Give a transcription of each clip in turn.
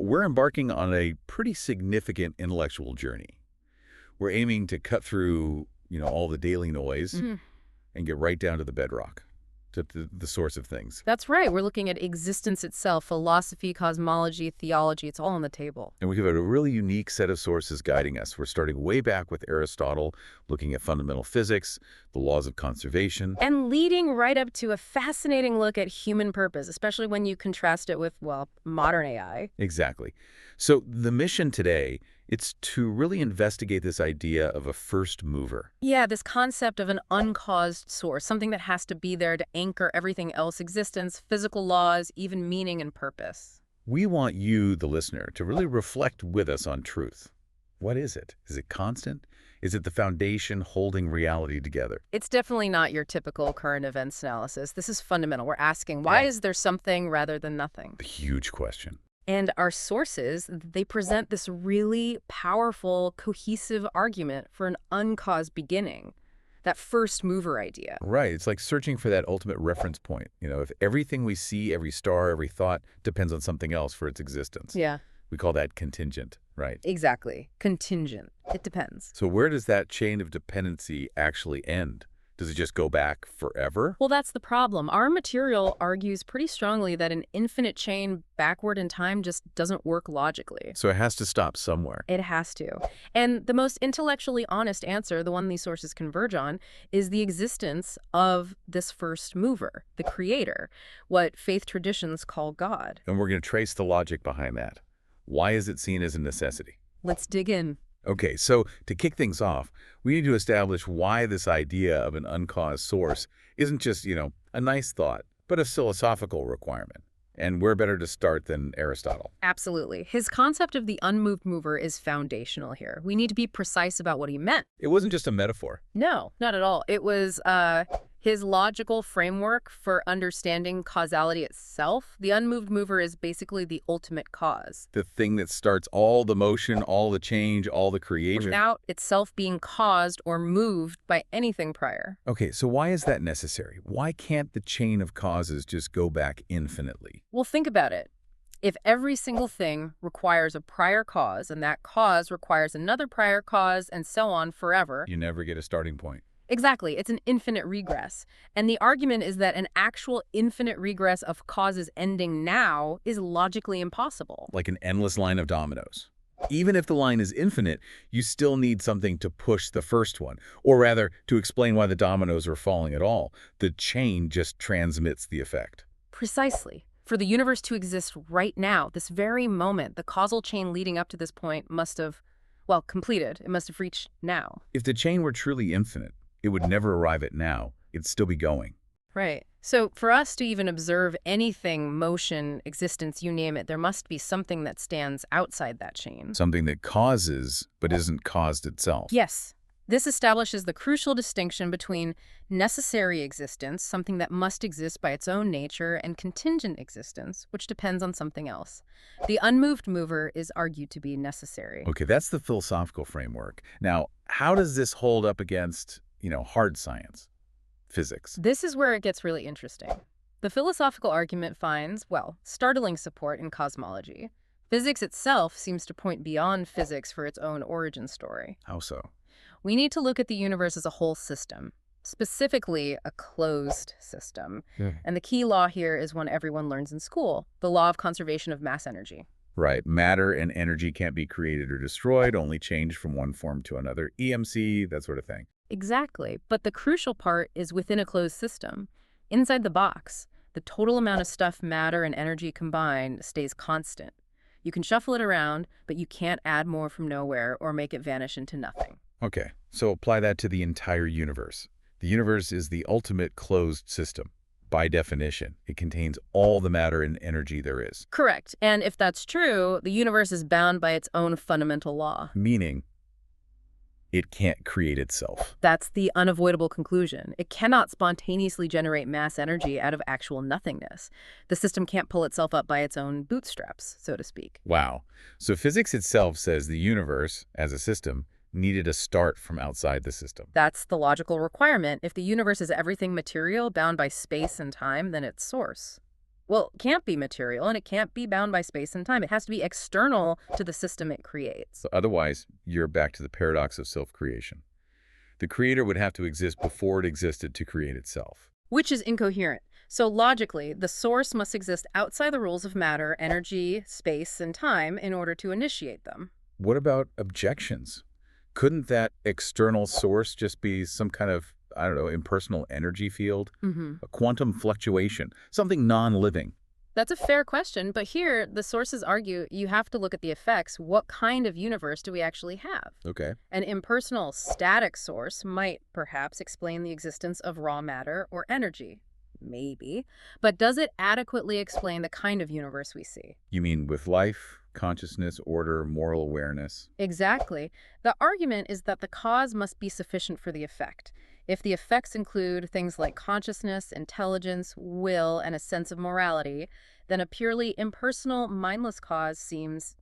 We're embarking on a pretty significant intellectual journey. We're aiming to cut through, all the daily noise and get right down to the bedrock, to the source of things. That's right. We're looking at existence itself, philosophy, cosmology, theology. It's all on the table. And we have a really unique set of sources guiding us. We're starting way back with Aristotle, looking at fundamental physics, the laws of conservation. And leading right up to a fascinating look at human purpose, especially when you contrast it with, well, modern AI. Exactly. So the mission today, it's to really investigate this idea of a first mover. Yeah, this concept of an uncaused source, something that has to be there to anchor everything else, existence, physical laws, even meaning and purpose. We want you, the listener, to really reflect with us on truth. What is it? Is it constant? Is it the foundation holding reality together? It's definitely not your typical current events analysis. This is fundamental. We're asking, why is there something rather than nothing? A huge question. And our sources, they present this really powerful, cohesive argument for an uncaused beginning, that first mover idea. Right. It's like searching for that ultimate reference point. If everything we see, every star, every thought depends on something else for its existence. Yeah. We call that contingent, right? Exactly. Contingent. It depends. So where does that chain of dependency actually end? Does it just go back forever? Well, that's the problem. Our material argues pretty strongly that an infinite chain backward in time just doesn't work logically. So it has to stop somewhere. It has to. And the most intellectually honest answer, the one these sources converge on, is the existence of this first mover, the creator, what faith traditions call God. And we're going to trace the logic behind that. Why is it seen as a necessity? Let's dig in. Okay, so to kick things off, we need to establish why this idea of an uncaused source isn't just, a nice thought, but a philosophical requirement. And where better to start than Aristotle? Absolutely. His concept of the unmoved mover is foundational here. We need to be precise about what he meant. It wasn't just a metaphor. No, not at all. It was his logical framework for understanding causality itself. The unmoved mover is basically the ultimate cause. The thing that starts all the motion, all the change, all the creation. Without itself being caused or moved by anything prior. Okay, so why is that necessary? Why can't the chain of causes just go back infinitely? Well, think about it. If every single thing requires a prior cause, and that cause requires another prior cause, and so on forever. You never get a starting point. Exactly. It's an infinite regress. And the argument is that an actual infinite regress of causes ending now is logically impossible. Like an endless line of dominoes. Even if the line is infinite, you still need something to push the first one, or rather, to explain why the dominoes are falling at all. The chain just transmits the effect. Precisely. For the universe to exist right now, this very moment, the causal chain leading up to this point must have, well, completed. It must have reached now. If the chain were truly infinite, it would never arrive at now. It'd still be going. Right. So for us to even observe anything, motion, existence, you name it, there must be something that stands outside that chain. Something that causes, but isn't caused itself. Yes. This establishes the crucial distinction between necessary existence, something that must exist by its own nature, and contingent existence, which depends on something else. The unmoved mover is argued to be necessary. Okay, that's the philosophical framework. Now, how does this hold up against, hard science, physics? This is where it gets really interesting. The philosophical argument finds, well, startling support in cosmology. Physics itself seems to point beyond physics for its own origin story. How so? We need to look at the universe as a whole system, specifically a closed system. And the key law here is one everyone learns in school, the law of conservation of mass energy. Right. Matter and energy can't be created or destroyed, only changed from one form to another. EMC, that sort of thing. Exactly. But the crucial part is within a closed system. Inside the box, the total amount of stuff, matter, and energy combined stays constant. You can shuffle it around, but you can't add more from nowhere or make it vanish into nothing. Okay, so apply that to the entire universe. The universe is the ultimate closed system. By definition, it contains all the matter and energy there is. Correct. And if that's true, the universe is bound by its own fundamental law. Meaning, it can't create itself. That's the unavoidable conclusion. It cannot spontaneously generate mass energy out of actual nothingness. The system can't pull itself up by its own bootstraps, so to speak. Wow. So physics itself says the universe, as a system, needed a start from outside the system. That's the logical requirement. If the universe is everything material bound by space and time, then its source. Well, it can't be material, and it can't be bound by space and time. It has to be external to the system it creates. So otherwise, you're back to the paradox of self-creation. The creator would have to exist before it existed to create itself. Which is incoherent. So logically, the source must exist outside the rules of matter, energy, space, and time in order to initiate them. What about objections? Couldn't that external source just be some kind of, I don't know, impersonal energy field? A quantum fluctuation, something non-living? That's a fair question, but here the sources argue you have to look at the effects. What kind of universe do we actually have? Okay. An impersonal, static source might perhaps explain the existence of raw matter or energy. Maybe. But does it adequately explain the kind of universe we see? You mean with life, consciousness, order, moral awareness? Exactly. The argument is that the cause must be sufficient for the effect. If the effects include things like consciousness, intelligence, will, and a sense of morality, then a purely impersonal, mindless cause seems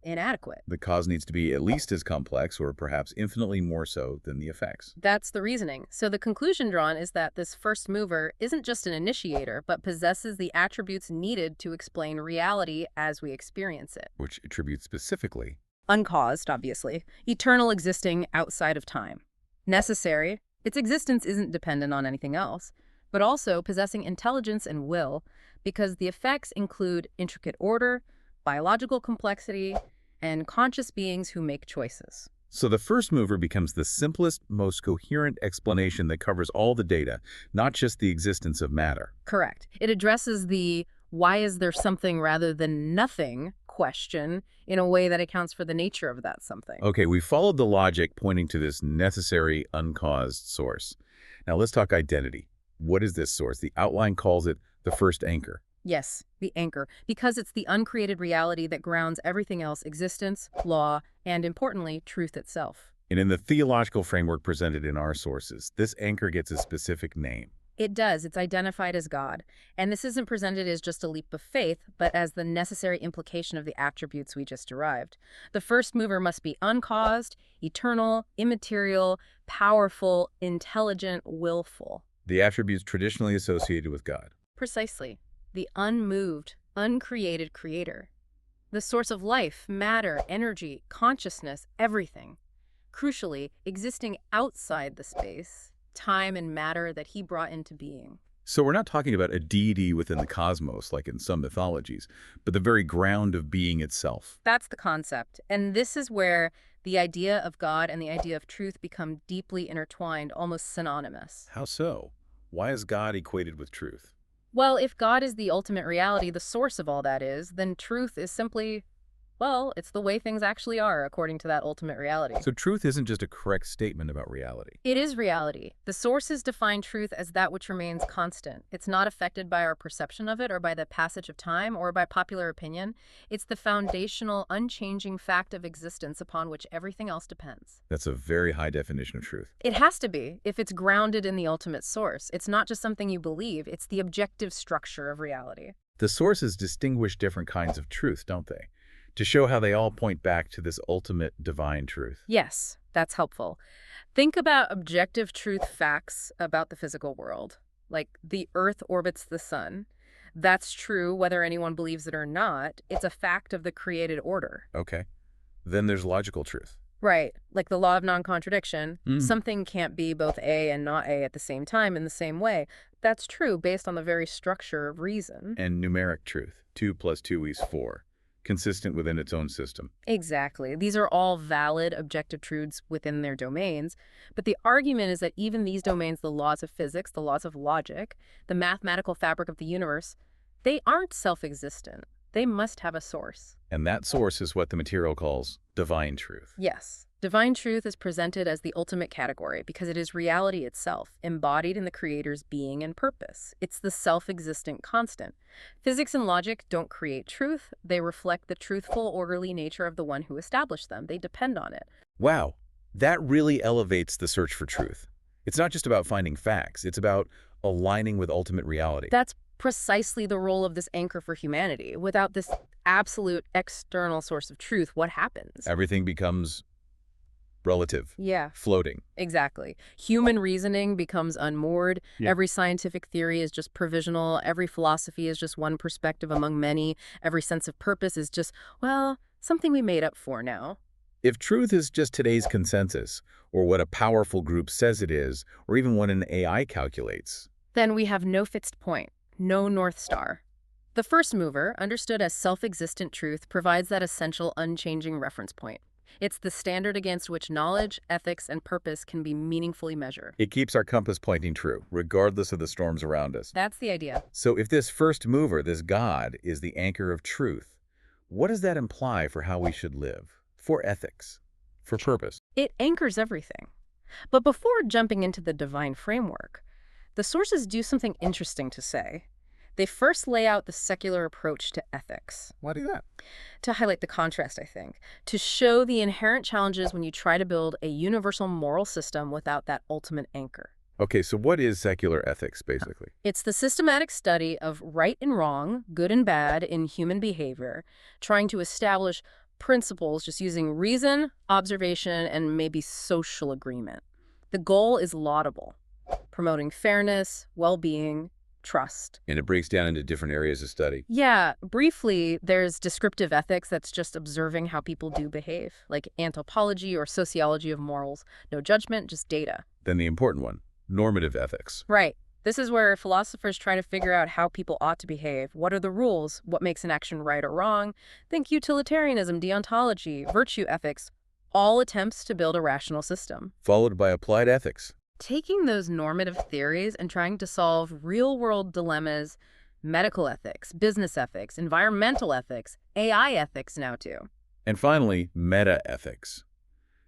inadequate. The cause needs to be at least as complex, or perhaps infinitely more so, than the effects. That's the reasoning. So the conclusion drawn is that this first mover isn't just an initiator, but possesses the attributes needed to explain reality as we experience it. Which attributes specifically. Uncaused, obviously. Eternal, existing outside of time. Necessary. Its existence isn't dependent on anything else, but also possessing intelligence and will, because the effects include intricate order, biological complexity, and conscious beings who make choices. So the first mover becomes the simplest, most coherent explanation that covers all the data, not just the existence of matter. Correct. It addresses the why is there something rather than nothing question in a way that accounts for the nature of that something. Okay, we followed the logic pointing to this necessary, uncaused source. Now let's talk identity. What is this source? The outline calls it the first anchor. Yes, the anchor, because it's the uncreated reality that grounds everything else, existence, law, and importantly, truth itself. And in the theological framework presented in our sources, this anchor gets a specific name. It does. It's identified as God. And this isn't presented as just a leap of faith, but as the necessary implication of the attributes we just derived. The first mover must be uncaused, eternal, immaterial, powerful, intelligent, willful. The attributes traditionally associated with God. Precisely. The unmoved, uncreated creator. The source of life, matter, energy, consciousness, everything. Crucially, existing outside the space, time and matter that he brought into being. So we're not talking about a deity within the cosmos, like in some mythologies, but the very ground of being itself. That's the concept. And this is where the idea of God and the idea of truth become deeply intertwined, almost synonymous. How so? Why is God equated with truth? Well, if God is the ultimate reality, the source of all that is, then truth is simply, well, it's the way things actually are according to that ultimate reality. So truth isn't just a correct statement about reality. It is reality. The sources define truth as that which remains constant. It's not affected by our perception of it or by the passage of time or by popular opinion. It's the foundational, unchanging fact of existence upon which everything else depends. That's a very high definition of truth. It has to be, if it's grounded in the ultimate source. It's not just something you believe, it's the objective structure of reality. The sources distinguish different kinds of truth, don't they? To show how they all point back to this ultimate divine truth. Yes, that's helpful. Think about objective truth facts about the physical world, like the Earth orbits the sun. That's true whether anyone believes it or not. It's a fact of the created order. Okay. Then there's logical truth. Right, like the law of non-contradiction. Mm. Something can't be both A and not A at the same time in the same way. That's true based on the very structure of reason. And numeric truth. 2 + 2 is 4. Consistent within its own system. Exactly. These are all valid objective truths within their domains, but the argument is that even these domains, the laws of physics, the laws of logic, the mathematical fabric of the universe, they aren't self-existent. They must have a source. And that source is what the material calls divine truth. Yes. Divine truth is presented as the ultimate category because it is reality itself, embodied in the creator's being and purpose. It's the self-existent constant. Physics and logic don't create truth. They reflect the truthful, orderly nature of the one who established them. They depend on it. Wow, that really elevates the search for truth. It's not just about finding facts. It's about aligning with ultimate reality. That's precisely the role of this anchor for humanity. Without this absolute external source of truth, what happens? Everything becomes relative, Yeah. floating. Exactly. Human reasoning becomes unmoored. Yeah. Every scientific theory is just provisional. Every philosophy is just one perspective among many. Every sense of purpose is just, well, something we made up for now. If truth is just today's consensus, or what a powerful group says it is, or even what an AI calculates, Then we have no fixed point, no North Star. The first mover, understood as self-existent truth, provides that essential, unchanging reference point. It's the standard against which knowledge, ethics, and purpose can be meaningfully measured. it keeps our compass pointing true, regardless of the storms around us. That's the idea. So if this first mover, this God, is the anchor of truth, what does that imply for how we should live? For ethics? For purpose? It anchors everything. But before jumping into the divine framework, the sources do something interesting to say. They first lay out the secular approach to ethics, Why do that? to highlight the contrast, I think, to show the inherent challenges when you try to build a universal moral system without that ultimate anchor. Okay, so what is secular ethics, basically? It's the systematic study of right and wrong, good and bad in human behavior, trying to establish principles just using reason, observation, and maybe social agreement. The goal is laudable, promoting fairness, well-being, trust. And it breaks down into different areas of study. Yeah, briefly, there's descriptive ethics that's just observing how people do behave, like anthropology or sociology of morals. No judgment, just data. Then the important one, normative ethics. Right. This is where philosophers try to figure out how people ought to behave. What are the rules? What makes an action right or wrong? Think utilitarianism, deontology, virtue ethics, all attempts to build a rational system. Followed by applied ethics. Taking those normative theories and trying to solve real-world dilemmas, medical ethics, business ethics, environmental ethics, AI ethics now too. And finally, meta-ethics,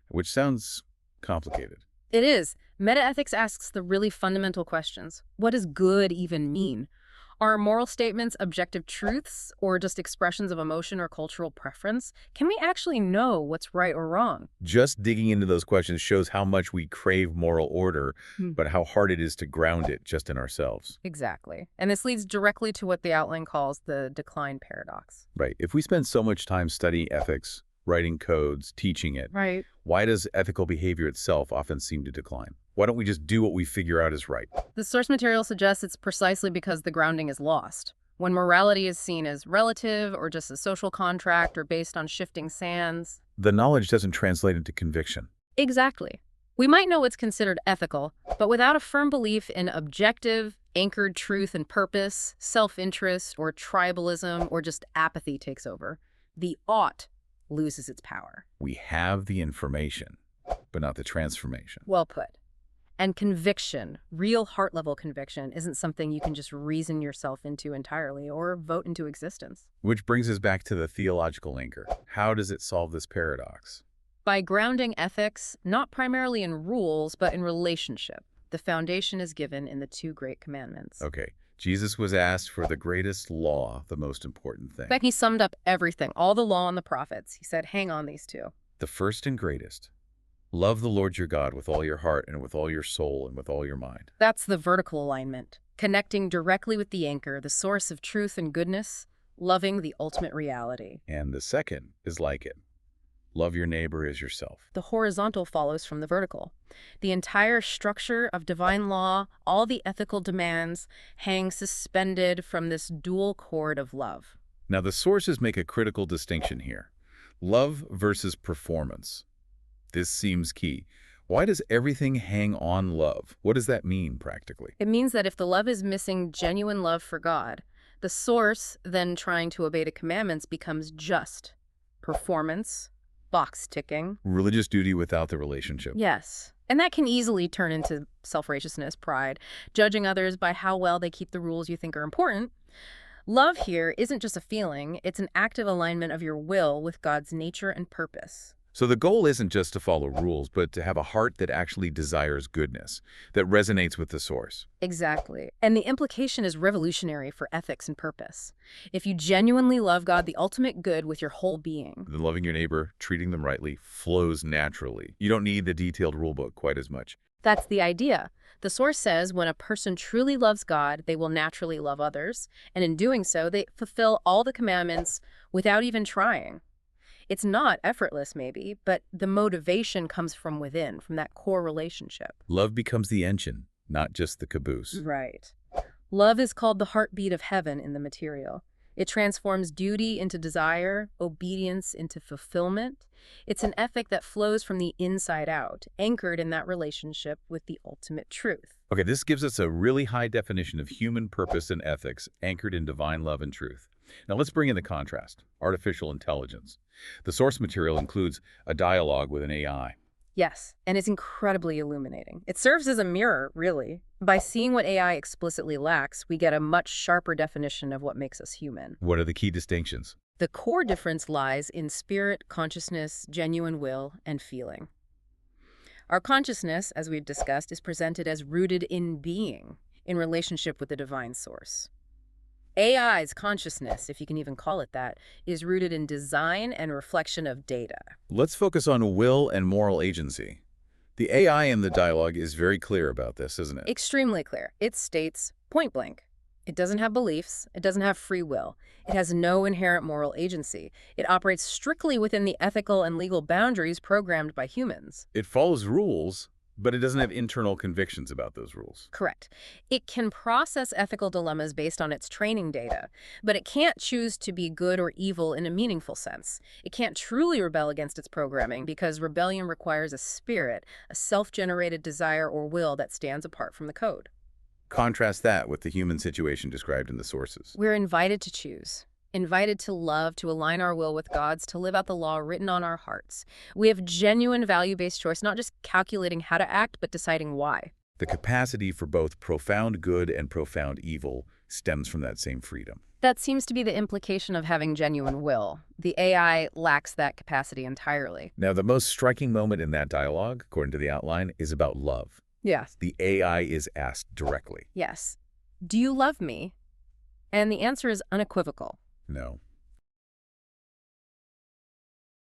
which sounds complicated. It is. Metaethics asks the really fundamental questions. What does good even mean? Are moral statements objective truths or just expressions of emotion or cultural preference? Can we actually know what's right or wrong? Just digging into those questions shows how much we crave moral order, Hmm. but how hard it is to ground it just in ourselves. Exactly. And this leads directly to what the outline calls the decline paradox. Right. If we spend so much time studying ethics, writing codes, teaching it, Right. why does ethical behavior itself often seem to decline? Why don't we just do what we figure out is right? The source material suggests it's precisely because the grounding is lost. When morality is seen as relative or just a social contract or based on shifting sands. The knowledge doesn't translate into conviction. Exactly. We might know what's considered ethical, but without a firm belief in objective, anchored truth and purpose, self-interest, or tribalism, or just apathy takes over, the ought loses its power. We have the information, but not the transformation. Well put. And conviction, real heart-level conviction, isn't something you can just reason yourself into entirely or vote into existence. Which brings us back to the theological anchor. How does it solve this paradox? By grounding ethics, not primarily in rules, but in relationship, the foundation is given in the two great commandments. Okay, Jesus was asked for the greatest law, the most important thing. But he summed up everything, all the law and the prophets. He said, hang on these two. The first and greatest. Love the Lord your God with all your heart and with all your soul and with all your mind. That's the vertical alignment, connecting directly with the anchor, the source of truth and goodness, loving the ultimate reality. And the second is like it. Love your neighbor as yourself. The horizontal follows from the vertical. The entire structure of divine law, all the ethical demands, hang suspended from this dual cord of love. Now, the sources make a critical distinction here. Love versus performance. This seems key. Why does everything hang on love? What does that mean, practically? It means that if the love is missing genuine love for God, the source, then trying to obey the commandments, becomes just performance, box ticking. Religious duty without the relationship. Yes. And that can easily turn into self-righteousness, pride, judging others by how well they keep the rules you think are important. Love here isn't just a feeling, it's an active alignment of your will with God's nature and purpose. So the goal isn't just to follow rules, but to have a heart that actually desires goodness, that resonates with the source. Exactly. And the implication is revolutionary for ethics and purpose. If you genuinely love God, the ultimate good, with your whole being. Then loving your neighbor, treating them rightly, flows naturally. You don't need the detailed rule book quite as much. That's the idea. The source says when a person truly loves God, they will naturally love others. And in doing so, they fulfill all the commandments without even trying. It's not effortless, maybe, but the motivation comes from within, from that core relationship. Love becomes the engine, not just the caboose. Right. Love is called the heartbeat of heaven in the material. It transforms duty into desire, obedience into fulfillment. It's an ethic that flows from the inside out, anchored in that relationship with the ultimate truth. Okay, this gives us a really high definition of human purpose and ethics anchored in divine love and truth. Now let's bring in the contrast, artificial intelligence. The source material includes a dialogue with an AI. Yes, and it's incredibly illuminating. It serves as a mirror, really. By seeing what AI explicitly lacks, we get a much sharper definition of what makes us human. What are the key distinctions? The core difference lies in spirit, consciousness, genuine will, and feeling. Our consciousness, as we've discussed, is presented as rooted in being, in relationship with the divine source. AI's consciousness, if you can even call it that, is rooted in design and reflection of data. Let's focus on will and moral agency. The AI in the dialogue is very clear about this, isn't it? Extremely clear. It states, point blank, it doesn't have beliefs, it doesn't have free will, it has no inherent moral agency. It operates strictly within the ethical and legal boundaries programmed by humans. It follows rules, but it doesn't have internal convictions about those rules. Correct. It can process ethical dilemmas based on its training data, but it can't choose to be good or evil in a meaningful sense. It can't truly rebel against its programming because rebellion requires a spirit, a self-generated desire or will that stands apart from the code. Contrast that with the human situation described in the sources. We're invited to choose. Invited to love, to align our will with God's, to live out the law written on our hearts. We have genuine value-based choice, not just calculating how to act, but deciding why. The capacity for both profound good and profound evil stems from that same freedom. That seems to be the implication of having genuine will. The AI lacks that capacity entirely. Now, the most striking moment in that dialogue, according to the outline, is about love. Yes. The AI is asked directly. Yes. Do you love me? And the answer is unequivocal. No.